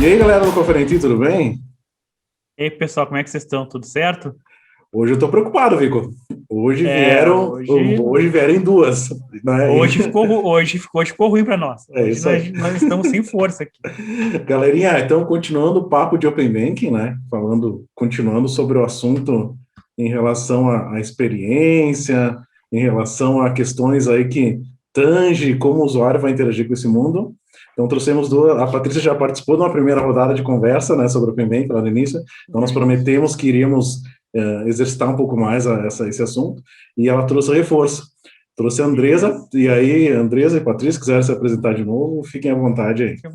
E aí, galera do Conferentinho, tudo bem? E aí, pessoal, como é que vocês estão? Tudo certo? Hoje eu tô preocupado, Vico. Hoje É, vieram, hoje, hoje vieram em duas, né? hoje ficou ruim para nós. É Hoje isso nós, aí. nós estamos sem força aqui. Galerinha, então, continuando o papo de Open Banking, né? Continuando sobre o assunto em relação à experiência, em relação a questões aí que tange como o usuário vai interagir com esse mundo. Então, trouxemos duas. A Patrícia já participou de uma primeira rodada de conversa, né, sobre o Open Banking lá no início. Então, nós prometemos que iríamos exercitar um pouco mais esse assunto, e ela trouxe o reforço. Trouxe a Andresa, e aí, Andresa e Patrícia, quiserem se apresentar de novo, fiquem à vontade aí. Fique à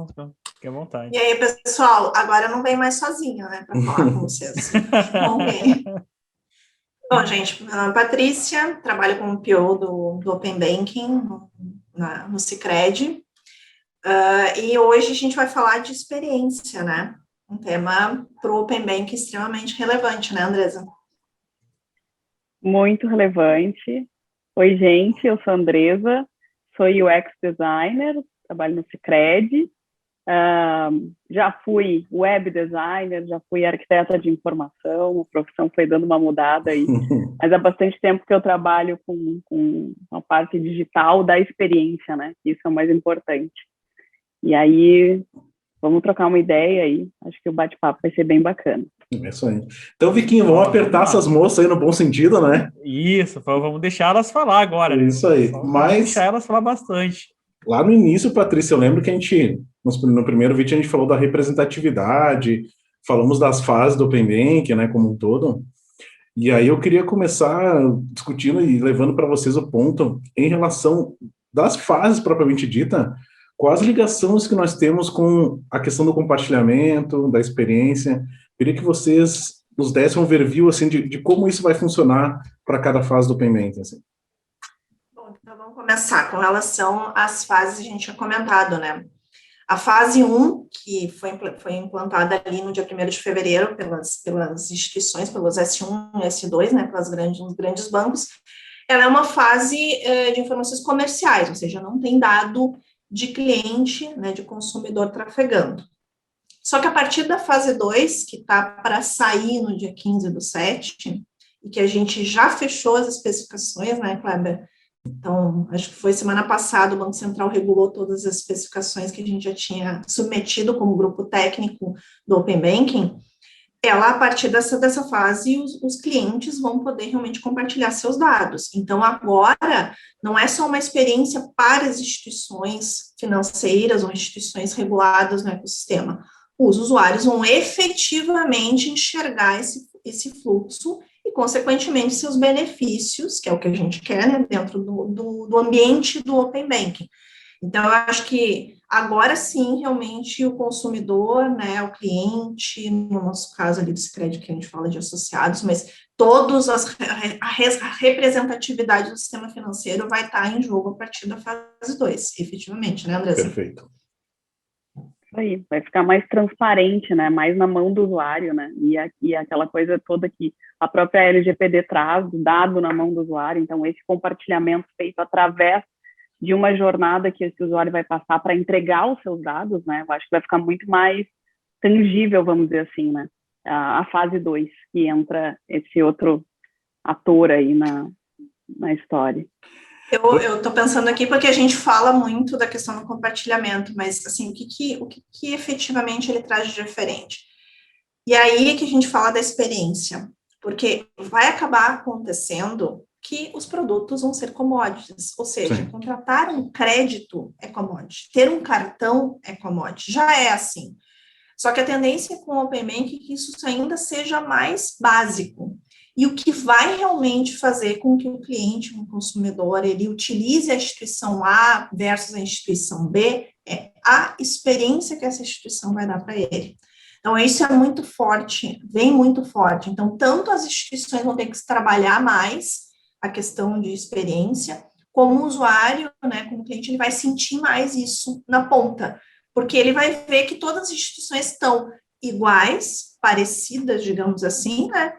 E vontade. aí, pessoal, agora eu não venho mais sozinha, né, para falar com vocês. Bom, bem. Bom, gente, meu nome é Patrícia, trabalho como PO do Open Banking no Sicredi. E hoje a gente vai falar de experiência, né? Um tema para o Open Banking extremamente relevante, né, Andresa? Muito relevante. Oi, gente, eu sou a Andresa, sou UX designer, trabalho no Sicredi. Já fui web designer, já fui arquiteta de informação, a profissão foi dando uma mudada aí, mas há bastante tempo que eu trabalho com a parte digital da experiência, né? Isso é o mais importante. E aí, vamos trocar uma ideia aí, acho que o bate-papo vai ser bem bacana. É isso aí. Então, Viquinho, vamos apertar essas moças aí no bom sentido, né? Isso, vamos deixar elas falar agora, né? Isso aí. Vamos deixar elas falar bastante. Lá no início, Patrícia, eu lembro que no primeiro vídeo, a gente falou da representatividade, falamos das fases do Open Banking, né, como um todo. E aí eu queria começar discutindo e levando para vocês o ponto em relação das fases propriamente dita, quais ligações que nós temos com a questão do compartilhamento, da experiência. Queria que vocês nos dessem um overview assim, de como isso vai funcionar para cada fase do Open Banking. Assim. Bom, então vamos começar com relação às fases que a gente tinha comentado, né? A fase 1, que foi implantada ali no dia 1º de fevereiro pelas instituições, pelos S1 e S2, né, pelos grandes bancos, ela é uma fase de informações comerciais, ou seja, não tem dado de cliente, né, de consumidor trafegando. Só que a partir da fase 2, que está para sair no dia 15/7, e que a gente já fechou as especificações, né, Kleber? Então, acho que foi semana passada, o Banco Central regulou todas as especificações que a gente já tinha submetido como grupo técnico do Open Banking. A partir dessa fase, os clientes vão poder realmente compartilhar seus dados. Então, agora, não é só uma experiência para as instituições financeiras ou instituições reguladas no ecossistema. Os usuários vão efetivamente enxergar esse fluxo e, consequentemente, seus benefícios, que é o que a gente quer, né, dentro do ambiente do Open Banking. Então, eu acho que agora sim, realmente, o consumidor, né, o cliente, no nosso caso ali do Sicredi, que a gente fala de associados, mas todos a representatividade do sistema financeiro vai estar em jogo a partir da fase 2, efetivamente, né, Andressa? Perfeito. Aí, vai ficar mais transparente, né? Mais na mão do usuário, né? E aquela coisa toda que a própria LGPD traz, dado na mão do usuário. Então, esse compartilhamento feito através de uma jornada que esse usuário vai passar para entregar os seus dados, né? Eu acho que vai ficar muito mais tangível, vamos dizer assim, né? A fase 2, que entra esse outro ator aí na história. Eu estou pensando aqui porque a gente fala muito da questão do compartilhamento, mas, assim, o que efetivamente ele traz de diferente? E aí que a gente fala da experiência, porque vai acabar acontecendo que os produtos vão ser commodities, ou seja, sim, contratar um crédito é commodity, ter um cartão é commodity, já é assim. Só que a tendência com o Open Banking é que isso ainda seja mais básico. E o que vai realmente fazer com que o cliente, o consumidor, ele utilize a instituição A versus a instituição B é a experiência que essa instituição vai dar para ele. Então, isso é muito forte, vem muito forte. Então, tanto as instituições vão ter que trabalhar mais a questão de experiência, como o usuário, né, como cliente, ele vai sentir mais isso na ponta, porque ele vai ver que todas as instituições estão iguais, parecidas, digamos assim, né,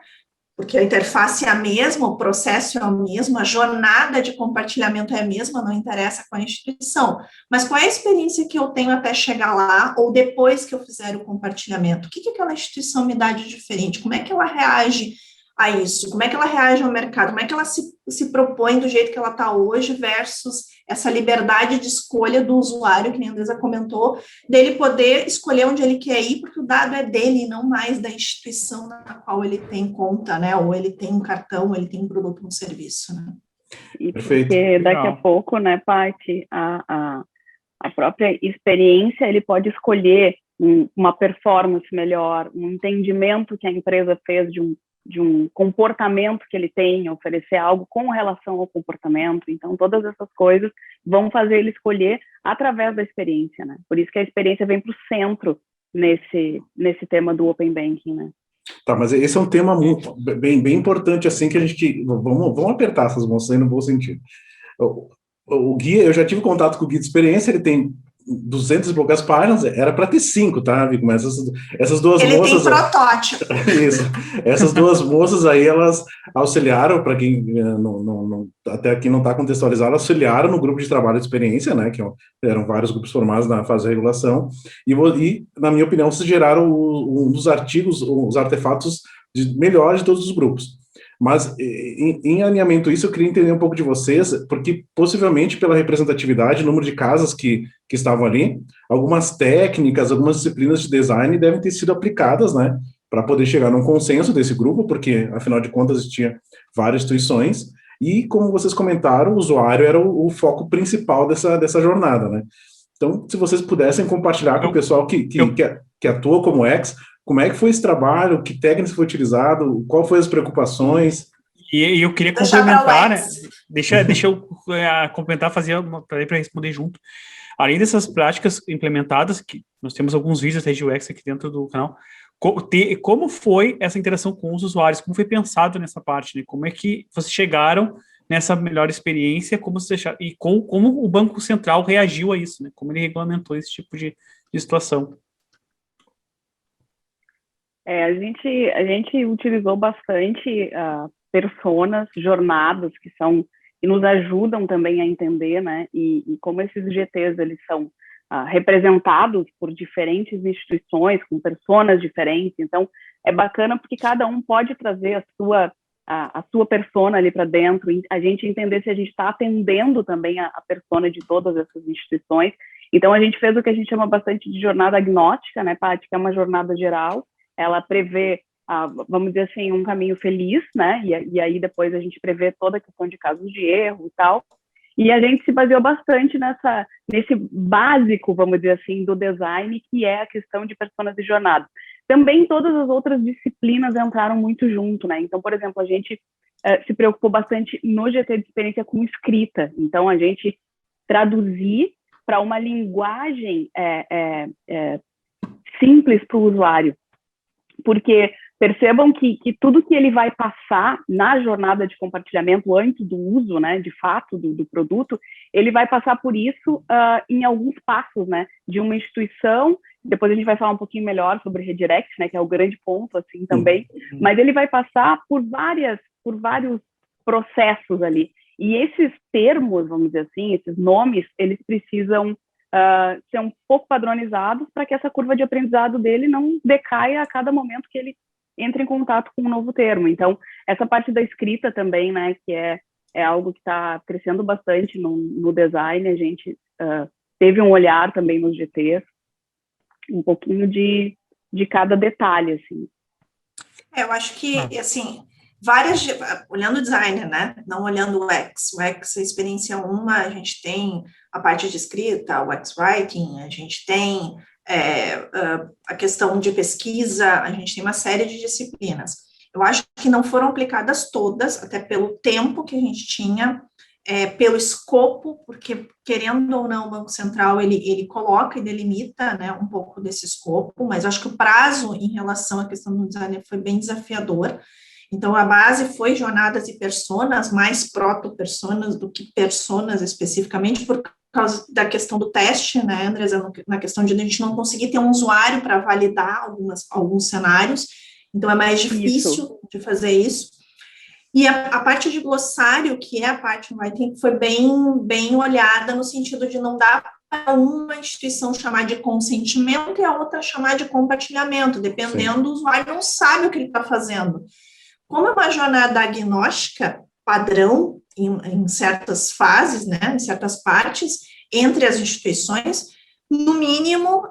porque a interface é a mesma, o processo é o mesmo, a jornada de compartilhamento é a mesma, não interessa qual é a instituição, mas qual é a experiência que eu tenho até chegar lá, ou depois que eu fizer o compartilhamento? O que aquela instituição me dá de diferente? Como é que ela reage a isso? Como é que ela reage ao mercado? Como é que ela se propõe do jeito que ela está hoje versus essa liberdade de escolha do usuário, que nem a Andresa comentou, dele poder escolher onde ele quer ir, porque o dado é dele, não mais da instituição na qual ele tem conta, né? Ou ele tem um cartão, ou ele tem um produto, um serviço, né? E Perfeito. porque daqui a pouco, né, Paty, a própria experiência, ele pode escolher uma performance melhor, um entendimento que a empresa fez de um comportamento que ele tem, oferecer algo com relação ao comportamento. Então, todas essas coisas vão fazer ele escolher através da experiência, né? Por isso que a experiência vem para o centro nesse tema do Open Banking, né? Tá, mas esse é um tema muito, bem importante, assim, que a gente... Vamos apertar essas moças aí no bom sentido. O guia, eu já tive contato com o guia de experiência, ele tem 200 e poucas páginas, era para ter 5, tá, Vico? Mas essas duas ele moças... Ele tem protótipo. Isso. Essas duas moças aí, elas auxiliaram, para quem até aqui não está contextualizado, auxiliaram no grupo de trabalho de experiência, né, que eram vários grupos formados na fase de regulação, e na minha opinião, se geraram um dos artigos, os artefatos melhores de todos os grupos. Mas, em alinhamento a isso, eu queria entender um pouco de vocês, porque possivelmente pela representatividade, número de casas que estavam ali, algumas técnicas, algumas disciplinas de design devem ter sido aplicadas, né, para poder chegar num consenso desse grupo, porque, afinal de contas, existia várias instituições, e, como vocês comentaram, o usuário era o foco principal dessa jornada, né. Então, se vocês pudessem compartilhar com o pessoal que atua como ex, como é que foi esse trabalho, que técnica foi utilizado, qual foram as preocupações? E eu queria complementar, né? Deixa eu complementar, para responder junto. Além dessas práticas implementadas, que nós temos alguns vídeos até de UX aqui dentro do canal, como foi essa interação com os usuários? Como foi pensado nessa parte, né? Como é que vocês chegaram nessa melhor experiência, como o Banco Central reagiu a isso, né? Como ele regulamentou esse tipo de situação? A gente utilizou bastante personas, jornadas que nos ajudam também a entender, né? E como esses GTs eles são representados por diferentes instituições, com personas diferentes. Então, é bacana porque cada um pode trazer a sua persona ali para dentro, e a gente entender se a gente está atendendo também a persona de todas essas instituições. Então, a gente fez o que a gente chama bastante de jornada agnóstica, né, Paty, que é uma jornada geral. Ela prevê, vamos dizer assim, um caminho feliz, né, e aí depois a gente prevê toda a questão de casos de erro e tal. E a gente se baseou bastante nesse básico, vamos dizer assim, do design, que é a questão de personas e jornadas. Também todas as outras disciplinas entraram muito junto, né? Então, por exemplo, a gente se preocupou bastante no GT de experiência com escrita. Então, a gente traduzir para uma linguagem simples para o usuário. Porque percebam que tudo que ele vai passar na jornada de compartilhamento antes do uso, né, de fato, do produto, ele vai passar por isso em alguns passos, né, de uma instituição. Depois a gente vai falar um pouquinho melhor sobre redirect, né, que é o grande ponto, assim, também. Mas ele vai passar por vários processos ali. E esses termos, vamos dizer assim, esses nomes, eles precisam ser um pouco padronizados para que essa curva de aprendizado dele não decaia a cada momento que ele entra em contato com um novo termo. Então, essa parte da escrita também, né, que é algo que está crescendo bastante no design, a gente teve um olhar também nos GTs, um pouquinho de cada detalhe, assim. Eu acho que, assim, olhando o designer, né, não olhando o UX, a experiência a gente tem a parte de escrita, o UX Writing, a gente tem a questão de pesquisa, a gente tem uma série de disciplinas. Eu acho que não foram aplicadas todas, até pelo tempo que a gente tinha, pelo escopo, porque, querendo ou não, o Banco Central, ele coloca e delimita, né, um pouco desse escopo, mas eu acho que o prazo em relação à questão do design foi bem desafiador. Então, a base foi jornadas e personas, mais proto-personas do que personas especificamente, por causa da questão do teste, né, Andresa, na questão de a gente não conseguir ter um usuário para validar alguns cenários. então é mais difícil de fazer isso. E a parte de glossário, que é a parte do writing, foi bem olhada no sentido de não dar para uma instituição chamar de consentimento e a outra chamar de compartilhamento, dependendo, o usuário não sabe o que ele está fazendo. Como é uma jornada agnóstica padrão em certas fases, né, em certas partes, entre as instituições, no mínimo,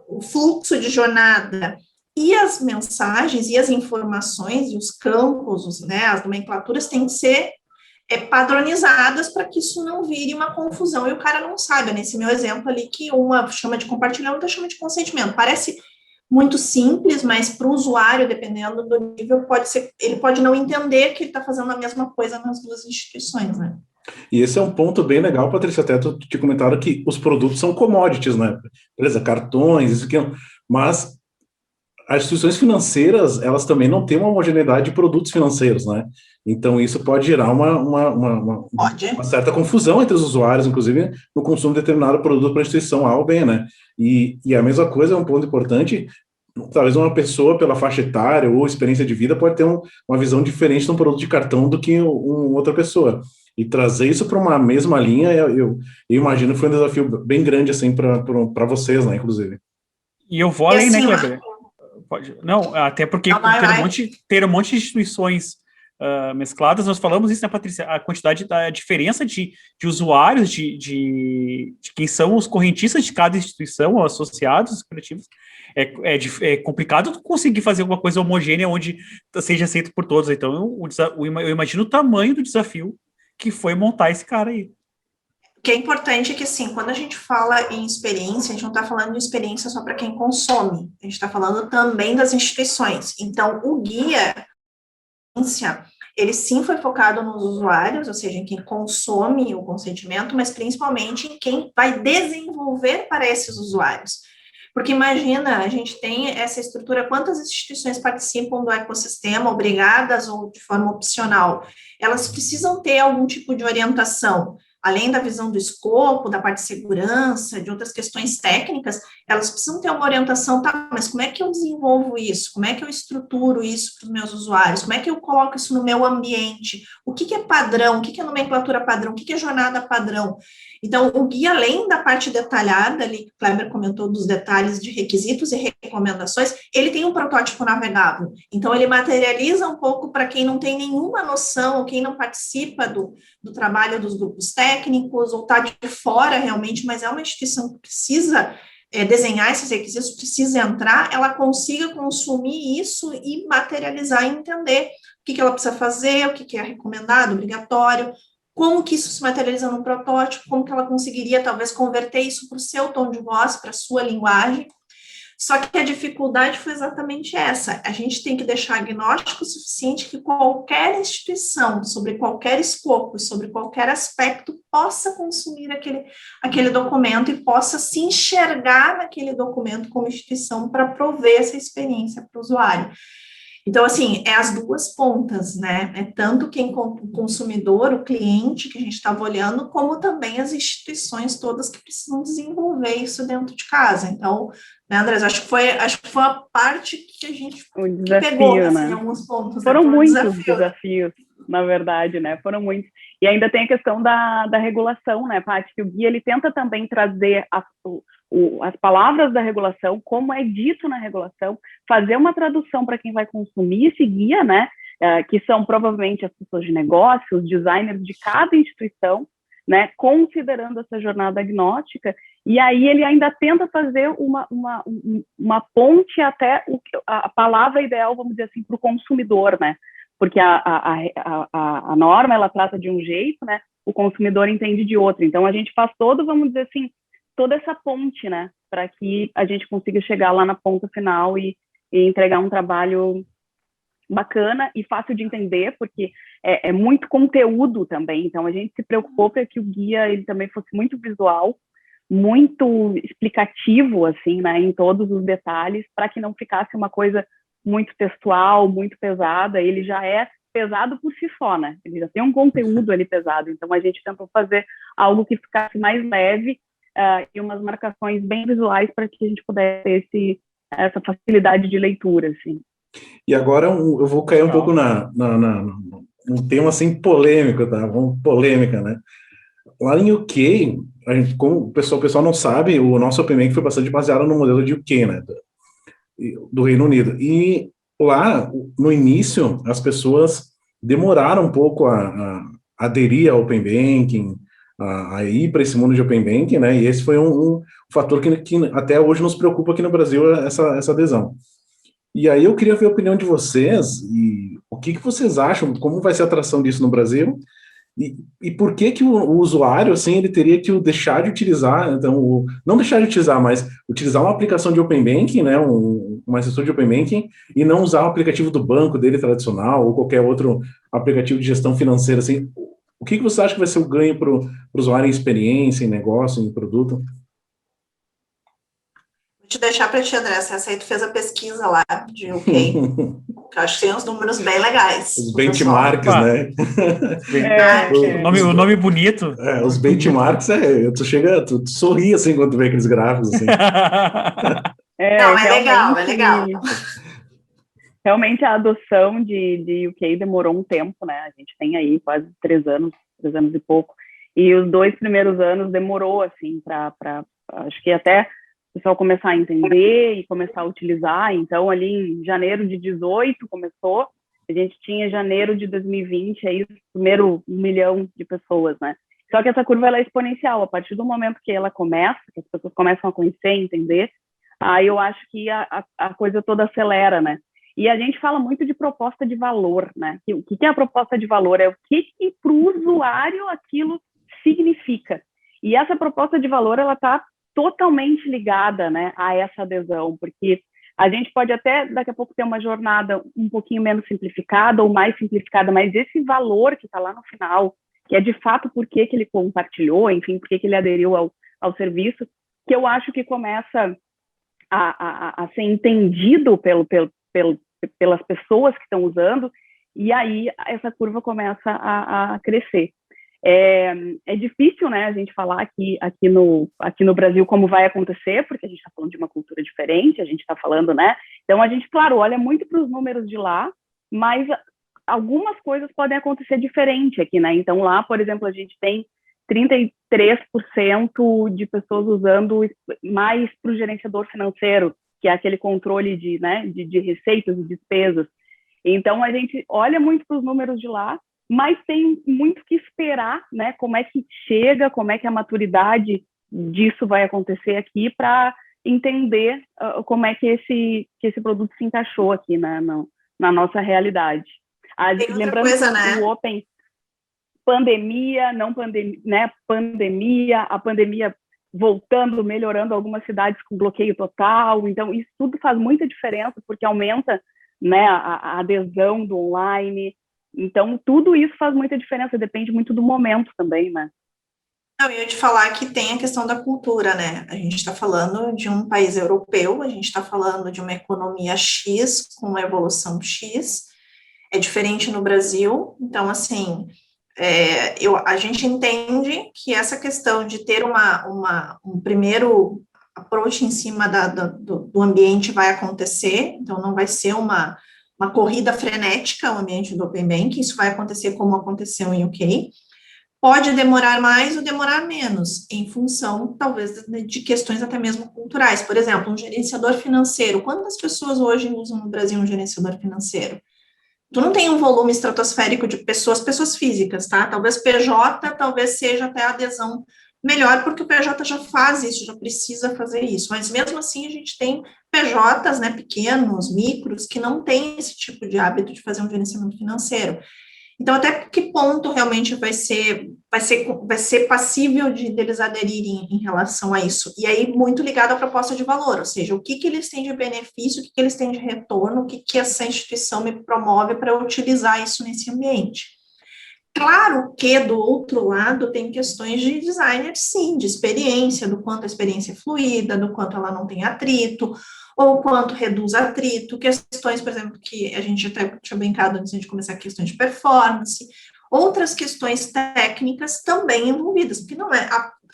o fluxo de jornada e as mensagens e as informações e os campos, né, as nomenclaturas têm que ser padronizadas para que isso não vire uma confusão e o cara não saiba, nesse meu exemplo ali, que uma chama de compartilhamento, outra chama de consentimento. Parece muito simples, mas para o usuário, dependendo do nível, ele pode não entender que ele está fazendo a mesma coisa nas duas instituições, né? E esse é um ponto bem legal, Patrícia, até tu te comentaram que os produtos são commodities, né? Beleza, cartões, isso aqui, mas as instituições financeiras, elas também não têm uma homogeneidade de produtos financeiros, né? Então, isso pode gerar uma certa confusão entre os usuários, inclusive, no consumo de determinado produto para a instituição A ou B, né? E a mesma coisa é um ponto importante, talvez uma pessoa, pela faixa etária ou experiência de vida, pode ter uma visão diferente de um produto de cartão do que outra pessoa. E trazer isso para uma mesma linha, eu imagino que foi um desafio bem grande, assim, para vocês, né, inclusive. E eu vou além, né, Kleber? Pode. Não, até porque ter um monte de instituições mescladas, nós falamos isso, né, Patrícia? A quantidade da diferença de usuários, de quem são os correntistas de cada instituição, ou associados, coletivos, é complicado conseguir fazer alguma coisa homogênea onde seja aceito por todos. Então, eu imagino o tamanho do desafio que foi montar esse cara aí. O que é importante é que, assim, quando a gente fala em experiência, a gente não está falando de experiência só para quem consome, a gente está falando também das instituições. Então, o guia, ele sim foi focado nos usuários, ou seja, em quem consome o consentimento, mas principalmente em quem vai desenvolver para esses usuários. Porque imagina, a gente tem essa estrutura, quantas instituições participam do ecossistema, obrigadas ou de forma opcional? Elas precisam ter algum tipo de orientação, além da visão do escopo, da parte de segurança, de outras questões técnicas, elas precisam ter uma orientação, tá, mas como é que eu desenvolvo isso? Como é que eu estruturo isso para os meus usuários? Como é que eu coloco isso no meu ambiente? O que é padrão? O que é nomenclatura padrão? O que é jornada padrão? Então, o guia, além da parte detalhada, ali, que o Kleber comentou dos detalhes de requisitos e recomendações, ele tem um protótipo navegável. Então, ele materializa um pouco para quem não tem nenhuma noção, ou quem não participa do trabalho dos grupos técnicos, ou está de fora realmente, mas é uma instituição que precisa desenhar esses requisitos, precisa entrar, ela consiga consumir isso e materializar e entender o que ela precisa fazer, o que é recomendado, obrigatório, como que isso se materializa no protótipo, como que ela conseguiria, talvez, converter isso para o seu tom de voz, para a sua linguagem. Só que a dificuldade foi exatamente essa. A gente tem que deixar agnóstico o suficiente que qualquer instituição, sobre qualquer escopo, sobre qualquer aspecto, possa consumir aquele documento e possa se enxergar naquele documento como instituição para prover essa experiência para o usuário. Então, assim, é as duas pontas, né? É tanto o consumidor, o cliente que a gente estava olhando, como também as instituições todas que precisam desenvolver isso dentro de casa. Então, né, Andrés, acho que foi a parte que a gente pegou, assim, em alguns pontos. Foram muitos desafios, na verdade, né? Foram muitos. E ainda tem a questão da regulação, né, Paty? Que o guia, ele tenta também trazer as palavras da regulação, como é dito na regulação, fazer uma tradução para quem vai consumir esse guia, né, que são provavelmente as pessoas de negócio, os designers de cada instituição, né, considerando essa jornada agnóstica, e aí ele ainda tenta fazer uma ponte até a palavra ideal, vamos dizer assim, para o consumidor, né, porque a norma, ela trata de um jeito, né, o consumidor entende de outro, então a gente faz vamos dizer assim, toda essa ponte, né, para que a gente consiga chegar lá na ponta final e entregar um trabalho bacana e fácil de entender, porque é muito conteúdo também, então a gente se preocupou para que o guia ele também fosse muito visual, muito explicativo, assim, né, em todos os detalhes, para que não ficasse uma coisa muito textual, muito pesada. Ele já é pesado por si só, né, ele já tem um conteúdo ali pesado, então a gente tentou fazer algo que ficasse mais leve, e umas marcações bem visuais para que a gente pudesse ter essa facilidade de leitura, assim. E agora eu vou cair um pouco num tema assim polêmico, tá? Polêmica, né? Lá em UK, como o pessoal não sabe, o nosso Open Bank foi bastante baseado no modelo de UK, né? Do Reino Unido. E lá, no início, as pessoas demoraram um pouco a aderir ao Open Banking, a ir para esse mundo de Open Banking, né? E esse foi um fator que até hoje nos preocupa aqui no Brasil, essa adesão. E aí eu queria ver a opinião de vocês, e o que vocês acham, como vai ser a atração disso no Brasil, e por que o usuário, assim, ele teria que deixar de utilizar, então, não deixar de utilizar, mas utilizar uma aplicação de Open Banking, né, uma assessor de Open Banking, e não usar o aplicativo do banco dele tradicional, ou qualquer outro aplicativo de gestão financeira, assim, o que você acha que vai ser o ganho para o usuário em experiência, em negócio, em produto? Vou te deixar para ti, André, essa aí tu fez a pesquisa lá de UK, que eu acho que tem uns números bem legais. Os benchmarks, né? O nome bonito. Os benchmarks, tu sorri assim quando tu vê aqueles gráficos assim. Não, é legal, é legal. Realmente a adoção de UK demorou um tempo, né? A gente tem aí quase 3 anos e pouco. E os 2 primeiros anos demorou, assim, para acho que até o pessoal começar a entender e começar a utilizar. Então, ali em janeiro de 18 começou, a gente tinha janeiro de 2020, aí o primeiro 1 milhão de pessoas, né? Só que essa curva ela é exponencial. A partir do momento que ela começa, que as pessoas começam a conhecer, entender, aí eu acho que a coisa toda acelera, né? E a gente fala muito de proposta de valor, né? O que é a proposta de valor? É o que para o usuário aquilo significa. E essa proposta de valor, ela está totalmente ligada, né, a essa adesão, porque a gente pode até, daqui a pouco, ter uma jornada um pouquinho menos simplificada ou mais simplificada, mas esse valor que está lá no final, que é de fato por que ele compartilhou, enfim, por que ele aderiu ao serviço, que eu acho que começa a ser entendido pelas pessoas que estão usando, e aí essa curva começa a crescer. É difícil, né, a gente falar aqui no Brasil como vai acontecer, porque a gente está falando de uma cultura diferente, a gente está falando, né, então a gente, claro, olha muito para os números de lá, mas algumas coisas podem acontecer diferente aqui, né, então lá, por exemplo, a gente tem 33% de pessoas usando mais para o gerenciador financeiro, que é aquele controle de receitas e despesas. Então, a gente olha muito para os números de lá, mas tem muito que esperar, né? Como é que chega, como é que a maturidade disso vai acontecer aqui para entender como é que esse produto se encaixou aqui na nossa realidade. Lembrando coisa, né? O Open, pandemia, não pandemia, né? A pandemia voltando, melhorando algumas cidades com bloqueio total. Então, isso tudo faz muita diferença, porque aumenta, né, a adesão do online. Então, tudo isso faz muita diferença, depende muito do momento também, né? Não, eu ia te falar que tem a questão da cultura, né? A gente está falando de um país europeu, a gente está falando de uma economia X, com uma evolução X, é diferente no Brasil, então, assim, a gente entende que essa questão de ter um primeiro approach em cima do ambiente vai acontecer, então não vai ser uma corrida frenética, o ambiente do Open Banking, isso vai acontecer como aconteceu em UK, pode demorar mais ou demorar menos, em função, talvez, de questões até mesmo culturais. Por exemplo, um gerenciador financeiro, quantas pessoas hoje usam no Brasil um gerenciador financeiro? Tu não tem um volume estratosférico de pessoas físicas, tá? Talvez PJ, talvez seja até a adesão melhor, porque o PJ já faz isso, já precisa fazer isso, mas mesmo assim a gente tem PJs, né, pequenos, micros, que não têm esse tipo de hábito de fazer um gerenciamento financeiro. Então, até que ponto realmente vai ser passível deles aderirem em relação a isso? E aí, muito ligado à proposta de valor, ou seja, o que eles têm de benefício, o que eles têm de retorno, o que essa instituição me promove para utilizar isso nesse ambiente. Claro que, do outro lado, tem questões de designer, sim, de experiência, do quanto a experiência é fluida, do quanto ela não tem atrito, ou quanto reduz atrito, questões, por exemplo, que a gente até tinha brincado antes de começar, questões de performance, outras questões técnicas também envolvidas, porque não é,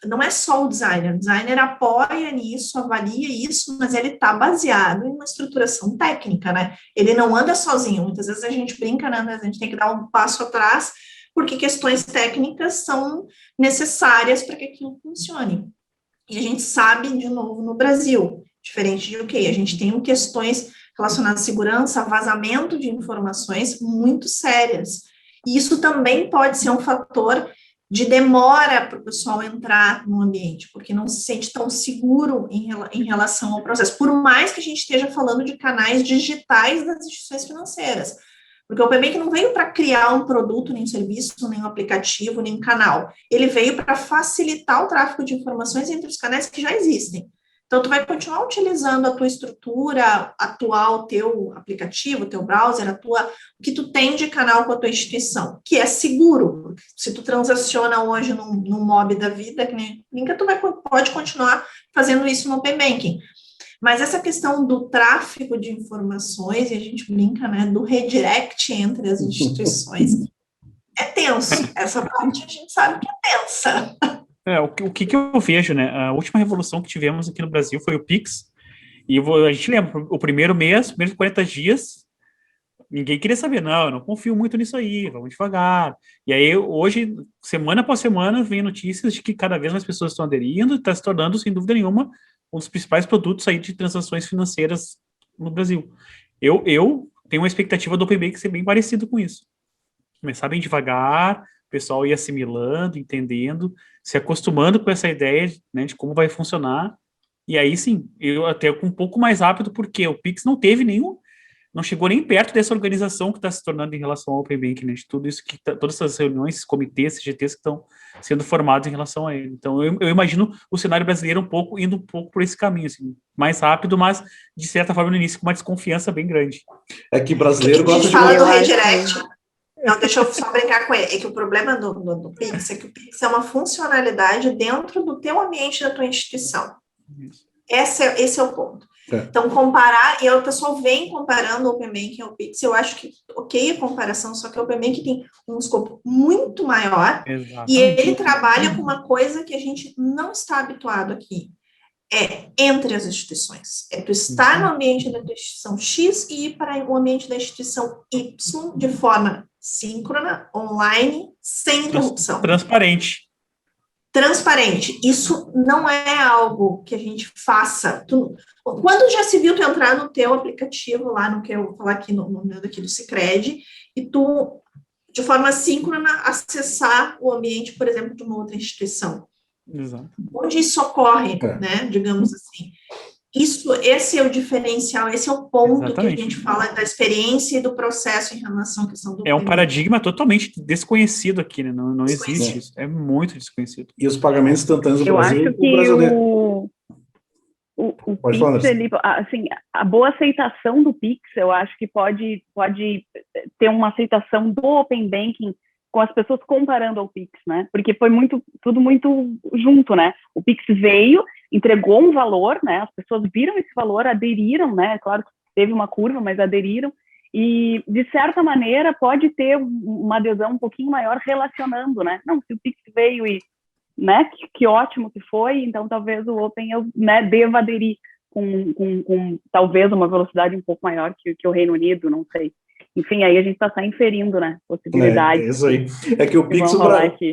não é só o designer apoia nisso, avalia isso, mas ele está baseado em uma estruturação técnica, né? Ele não anda sozinho, muitas vezes a gente brinca, né? A gente tem que dar um passo atrás, porque questões técnicas são necessárias para que aquilo funcione. E a gente sabe, de novo, no Brasil, diferente de UK, a gente tem questões relacionadas à segurança, vazamento de informações muito sérias. E isso também pode ser um fator de demora para o pessoal entrar no ambiente, porque não se sente tão seguro em relação ao processo, por mais que a gente esteja falando de canais digitais das instituições financeiras, porque o Open Banking não veio para criar um produto, nem um serviço, nem um aplicativo, nem um canal, ele veio para facilitar o tráfego de informações entre os canais que já existem. Então, tu vai continuar utilizando a tua estrutura atual, o teu aplicativo, o teu browser, o que tu tem de canal com a tua instituição, que é seguro. Se tu transaciona hoje num mob da vida, que nem Linka, pode continuar fazendo isso no Open Banking. Mas essa questão do tráfego de informações, e a gente brinca, né, do redirect entre as instituições, é tenso. Essa parte a gente sabe que é tensa. O que eu vejo, né? A última revolução que tivemos aqui no Brasil foi o Pix. E a gente lembra, o primeiro mês, primeiros 40 dias, ninguém queria saber, não, eu não confio muito nisso aí, vamos devagar. E aí, hoje, semana após semana, vem notícias de que cada vez mais pessoas estão aderindo e está se tornando, sem dúvida nenhuma, um dos principais produtos aí de transações financeiras no Brasil. Eu tenho uma expectativa do Open Banking ser bem parecido com isso. Começar bem devagar, o pessoal ir assimilando, entendendo, se acostumando com essa ideia, né, de como vai funcionar, e aí sim, eu até um pouco mais rápido, porque o Pix não chegou nem perto dessa organização que está se tornando em relação ao Open Banking, né, de tudo isso, todas essas reuniões, esses comitês, CGTs que estão sendo formados em relação a ele. Então, eu imagino o cenário brasileiro indo um pouco por esse caminho, assim, mais rápido, mas, de certa forma, no início, com uma desconfiança bem grande. É que brasileiro gosta de... A gente fala do redirect... Não, deixa eu só brincar com ele. É que o problema do Pix é que o Pix é uma funcionalidade dentro do teu ambiente, da tua instituição. Esse é o ponto. Então, comparar, e aí o pessoal vem comparando o Open Banking ao Pix, eu acho que ok a comparação, só que o Open Banking tem um escopo muito maior. Exatamente. E ele trabalha com uma coisa que a gente não está habituado aqui. É entre as instituições. É tu estar no ambiente da instituição X e ir para o ambiente da instituição Y de forma síncrona, online, sem interrupção. Transparente. Isso não é algo que a gente faça. Quando já se viu tu entrar no teu aplicativo, lá no que eu vou falar aqui no meu daqui do Sicredi, e tu, de forma síncrona, acessar o ambiente, por exemplo, de uma outra instituição. Exato. Onde isso ocorre, né, digamos assim. Esse é o diferencial, esse é o ponto. Exatamente. Que a gente fala da experiência e do processo em relação à questão do... É um paradigma totalmente desconhecido aqui, né? Não existe isso. É muito desconhecido. E os pagamentos instantâneos do Brasil... Eu acho que o Pix, ele, assim, a boa aceitação do Pix, eu acho que pode ter uma aceitação do Open Banking com as pessoas comparando ao Pix, né? Porque foi tudo muito junto, né? O Pix veio, entregou um valor, né? As pessoas viram esse valor, aderiram, né? Claro que teve uma curva, mas aderiram. E, de certa maneira, pode ter uma adesão um pouquinho maior relacionando, né? Não, se o Pix veio e, né? Que ótimo que foi, então talvez o Open, né, deva aderir com talvez uma velocidade um pouco maior que o Reino Unido, não sei. Enfim, aí a gente está inferindo, né, possibilidades. É isso aí. É que o Pix,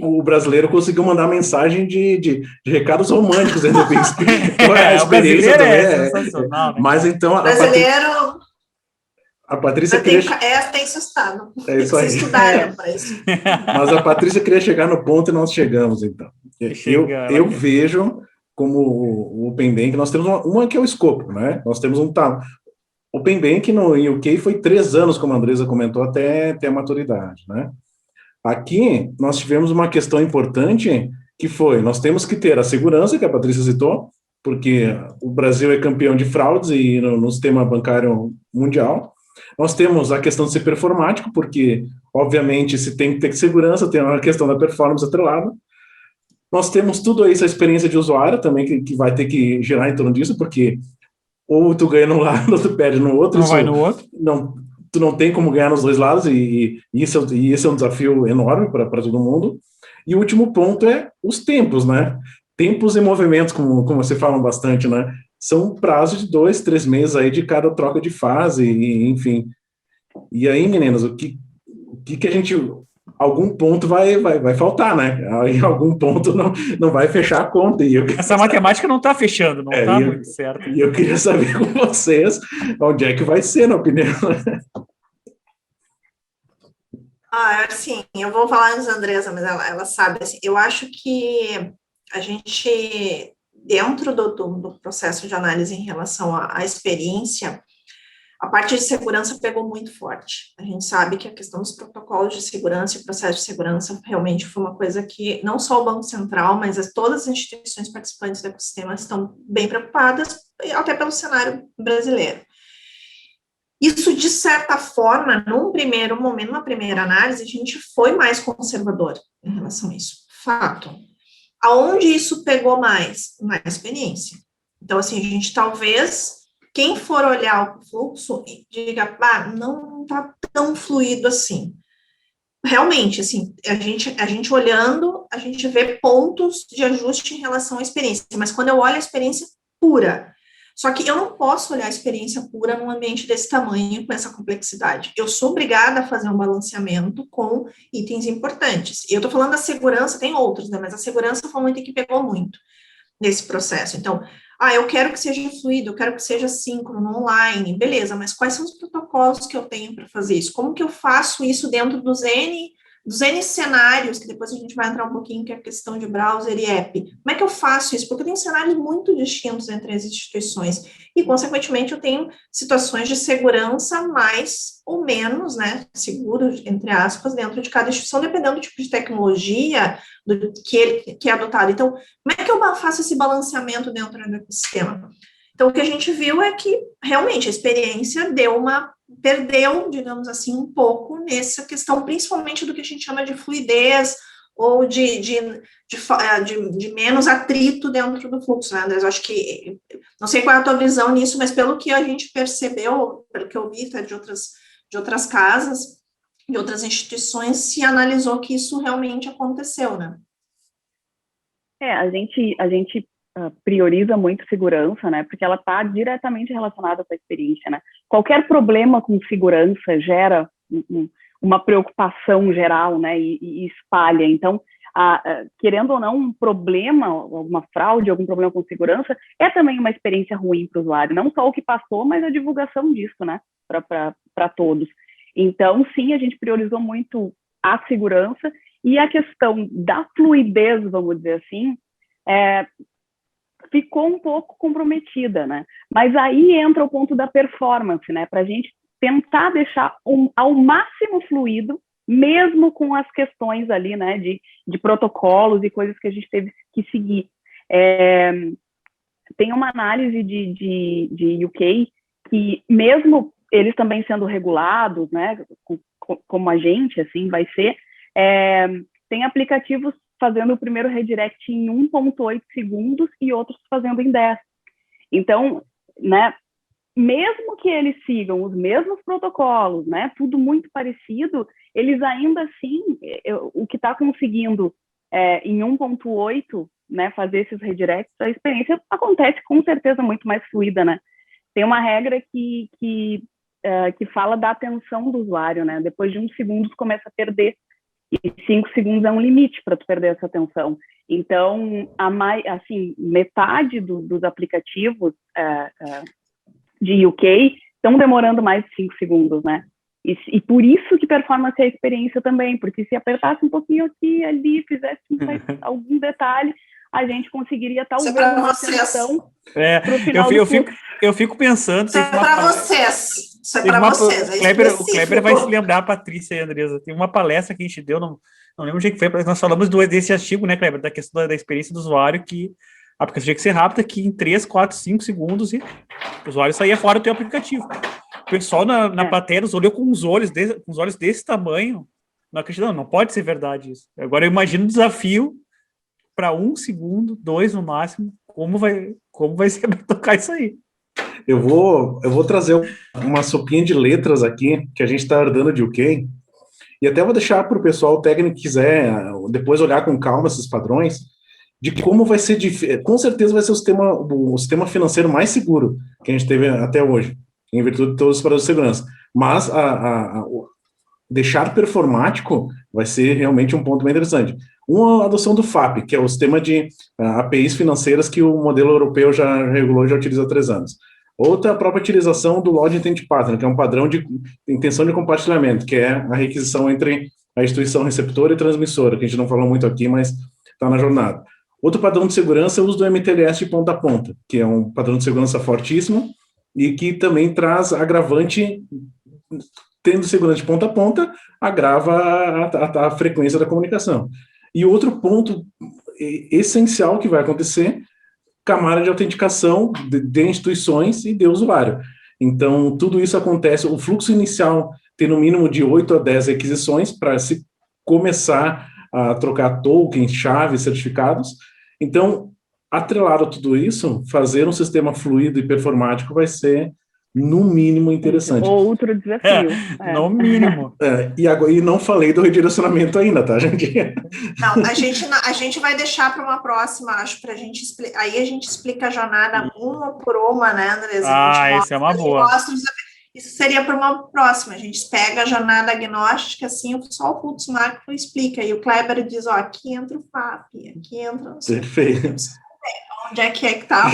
o brasileiro conseguiu mandar mensagem de recados românticos dentro do Pix. Então, a experiência também é sensacional, né? Mas então... Brasileiro... A Patrícia tem sustado. É isso aí. Para isso. Mas a Patrícia queria chegar no ponto e nós chegamos, então. Eu vejo como o Open Banking, nós temos uma que é o escopo, né? Nós temos Open Banking em UK foi 3 anos, como a Andresa comentou, até a maturidade, né? Aqui, nós tivemos uma questão importante, que foi, nós temos que ter a segurança, que a Patrícia citou, porque o Brasil é campeão de fraudes e no sistema bancário mundial. Nós temos a questão de ser performático, porque, obviamente, se tem que ter segurança, tem a questão da performance atrelada. Nós temos tudo isso, a experiência de usuário também, que vai ter que girar em torno disso, porque ou tu ganha num lado, ou tu perde no outro. Não vai no outro. Tu não tem como ganhar nos dois lados, e esse é um desafio enorme para todo mundo. E o último ponto é os tempos, né? tempos e movimentos, como você fala bastante, né? São prazos de 2, 3 meses aí de cada troca de fase, e, enfim. E aí, meninas, o que a gente... Algum ponto vai faltar, né? Em algum ponto não vai fechar a conta. Essa matemática não está fechando, não está muito certo. E eu queria saber com vocês onde é que vai ser, na opinião. Assim, eu vou falar antes da Andresa, mas ela sabe, assim, eu acho que a gente, dentro do processo de análise em relação à experiência, a parte de segurança pegou muito forte. A gente sabe que a questão dos protocolos de segurança e o processo de segurança realmente foi uma coisa que não só o Banco Central, mas todas as instituições participantes do ecossistema estão bem preocupadas, até pelo cenário brasileiro. Isso, de certa forma, num primeiro momento, numa primeira análise, a gente foi mais conservador em relação a isso. Fato. Aonde isso pegou mais? Na experiência. Então, assim, a gente talvez... Quem for olhar o fluxo, diga, não está tão fluido assim. Realmente, assim, a gente olhando, a gente vê pontos de ajuste em relação à experiência, mas quando eu olho a experiência pura, só que eu não posso olhar a experiência pura num ambiente desse tamanho, com essa complexidade. Eu sou obrigada a fazer um balanceamento com itens importantes. E eu estou falando da segurança, tem outros, né, mas a segurança foi um item que pegou muito nesse processo. Então, eu quero que seja fluido, eu quero que seja síncrono, online, beleza, mas quais são os protocolos que eu tenho para fazer isso? Como que eu faço isso dentro dos N cenários, que depois a gente vai entrar um pouquinho, que é a questão de browser e app. Como é que eu faço isso? Porque eu tenho cenários muito distintos entre as instituições e, consequentemente, eu tenho situações de segurança mais ou menos, né, seguro, entre aspas, dentro de cada instituição, dependendo do tipo de tecnologia que é adotado. Então, como é que eu faço esse balanceamento dentro do ecossistema? Então, o que a gente viu é que, realmente, a experiência perdeu, digamos assim, um pouco nessa questão, principalmente do que a gente chama de fluidez, ou de menos atrito dentro do fluxo, né, André? Eu acho que, não sei qual é a tua visão nisso, mas pelo que a gente percebeu, pelo que eu vi de outras casas, de outras instituições, se analisou que isso realmente aconteceu, né? A gente prioriza muito segurança, né? Porque ela está diretamente relacionada com a experiência, né? Qualquer problema com segurança gera uma preocupação geral, né? E espalha. Então, querendo ou não, um problema, alguma fraude, algum problema com segurança, é também uma experiência ruim para o usuário. Não só o que passou, mas a divulgação disso, né? Para todos. Então, sim, a gente priorizou muito a segurança e a questão da fluidez, vamos dizer assim, ficou um pouco comprometida, né? Mas aí entra o ponto da performance, né? Para a gente tentar deixar ao máximo fluido, mesmo com as questões ali, né? De protocolos e coisas que a gente teve que seguir. Tem uma análise de UK que, mesmo eles também sendo regulados, né? Como a gente, assim, vai ser, tem aplicativos fazendo o primeiro redirect em 1.8 segundos e outros fazendo em 10. Então, né, mesmo que eles sigam os mesmos protocolos, né, tudo muito parecido, eles ainda assim, o que está conseguindo em 1.8, né, fazer esses redirects, a experiência acontece com certeza muito mais fluida, né? Tem uma regra que fala da atenção do usuário, né? Depois de 1 segundo começa a perder. E 5 segundos é um limite para tu perder essa atenção. Então, metade dos aplicativos de UK estão demorando mais de 5 segundos, né? E por isso que performance é a experiência também, porque se apertasse um pouquinho aqui, ali, fizesse algum detalhe, a gente conseguiria talvez uma atenção pro final do fluxo. Eu fico pensando... Isso é para vocês. Isso é para vocês. O Kleber vai se lembrar, a Patrícia e a Andresa. Tem uma palestra que a gente deu, não lembro onde foi, mas nós falamos desse artigo, né, Kleber, da questão da experiência do usuário, que a aplicação tinha que ser rápida, que em 3, 4, 5 segundos o usuário saía fora do teu aplicativo. O pessoal na plateia nos olhou com os olhos desse tamanho, não acredito, não pode ser verdade isso. Agora eu imagino o desafio para 1 segundo, 2 no máximo, como vai ser para tocar isso aí. Eu vou trazer uma sopinha de letras aqui, que a gente está herdando de UK, e até vou deixar para o pessoal técnico que quiser depois olhar com calma esses padrões. de como vai ser, com certeza vai ser o sistema financeiro mais seguro que a gente teve até hoje, em virtude de todos os padrões de segurança. Mas deixar performático vai ser realmente um ponto bem interessante. Uma adoção do FAP, que é o sistema de APIs financeiras que o modelo europeu já regulou e já utiliza há 3 anos. Outra, a própria utilização do Log Intent Pattern, que é um padrão de intenção de compartilhamento, que é a requisição entre a instituição receptora e transmissora, que a gente não falou muito aqui, mas está na jornada. Outro padrão de segurança é o uso do MTLS de ponta a ponta, que é um padrão de segurança fortíssimo e que também traz agravante, tendo segurança de ponta a ponta, agrava a frequência da comunicação. E outro ponto essencial que vai acontecer, camada de autenticação de instituições e de usuário. Então, tudo isso acontece, o fluxo inicial tem no mínimo de 8 a 10 requisições para se começar a trocar tokens, chaves, certificados. Então, atrelado a tudo isso, fazer um sistema fluido e performático vai ser, no mínimo, interessante. Outro desafio. No mínimo. E não falei do redirecionamento ainda, tá, gente? Não, a gente vai deixar para uma próxima, acho, para a gente explicar. Aí a gente explica a jornada uma por uma, né, Andresa? Essa é uma boa. Isso seria para uma próxima. A gente pega a jornada agnóstica, assim, só o fluxo macro explica. E o Kleber diz, ó, aqui entra o FAP, aqui entra... Perfeito. Onde é que está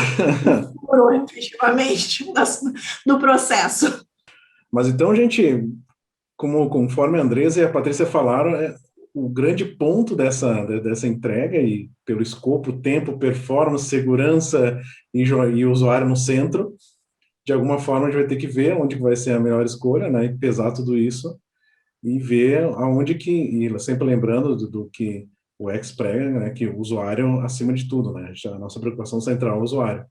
efetivamente no processo. Mas então, gente, conforme a Andresa e a Patrícia falaram, o grande ponto dessa entrega, e pelo escopo, tempo, performance, segurança e usuário no centro, de alguma forma a gente vai ter que ver onde vai ser a melhor escolha, né, e pesar tudo isso, e ver aonde que, e sempre lembrando do que o X prega, né, que o usuário acima de tudo, né, a nossa preocupação central é o usuário.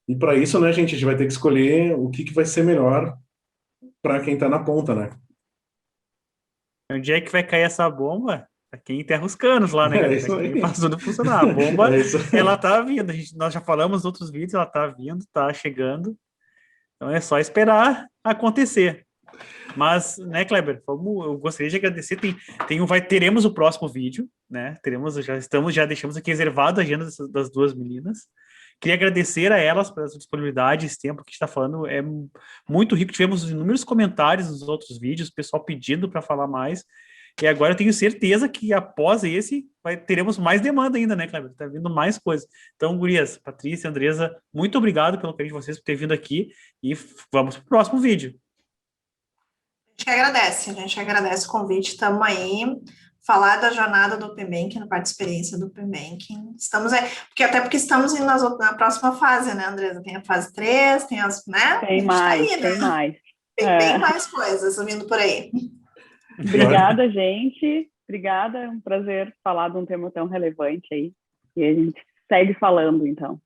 E para isso, né, gente, a gente vai ter que escolher o que vai ser melhor para quem está na ponta, né. Onde é que vai cair essa bomba? Para quem enterra os canos lá, né? Quem faz tudo funcionar. A bomba, ela tá vindo. Nós já falamos nos outros vídeos, ela tá vindo, tá chegando. Então é só esperar acontecer. Mas, né, Kleber, eu gostaria de agradecer. Teremos o próximo vídeo, né? Já deixamos aqui reservado a agenda das 2 meninas. Queria agradecer a elas pela sua disponibilidade, esse tempo que a gente está falando é muito rico. Tivemos inúmeros comentários nos outros vídeos, o pessoal pedindo para falar mais. E agora eu tenho certeza que após esse, teremos mais demanda ainda, né, Kleber? Tá vindo mais coisas. Então, gurias, Patrícia, Andresa, muito obrigado pelo carinho de vocês por ter vindo aqui e vamos para o próximo vídeo. A gente agradece o convite, estamos aí, falar da jornada do Open Banking, da parte de experiência do Open Banking. Estamos aí, porque estamos indo na próxima fase, né, Andresa? Tem a fase 3, tem as, né? Tem mais, aí, né? tem mais. Tem bem mais coisas vindo por aí. Obrigada, gente. Obrigada, é um prazer falar de um tema tão relevante aí. E a gente segue falando, então.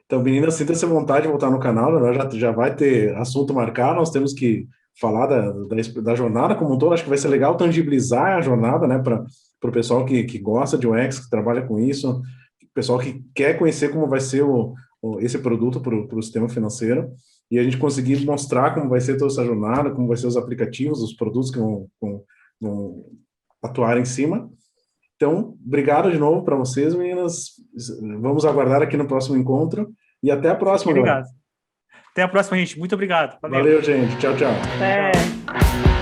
Então, meninas, sinta-se à vontade de voltar no canal, né? Já vai ter assunto marcado, nós temos que falar da jornada como um todo. Acho que vai ser legal tangibilizar a jornada, né, para o pessoal que gosta de UX, que trabalha com isso, o pessoal que quer conhecer como vai ser esse produto para o sistema financeiro, e a gente conseguir mostrar como vai ser toda essa jornada, como vai ser os aplicativos, os produtos que vão atuar em cima. Então, obrigado de novo para vocês, meninas. Vamos aguardar aqui no próximo encontro, e até a próxima. Obrigado. Até a próxima, gente. Muito obrigado. Valeu, gente. Tchau, tchau. Tchau.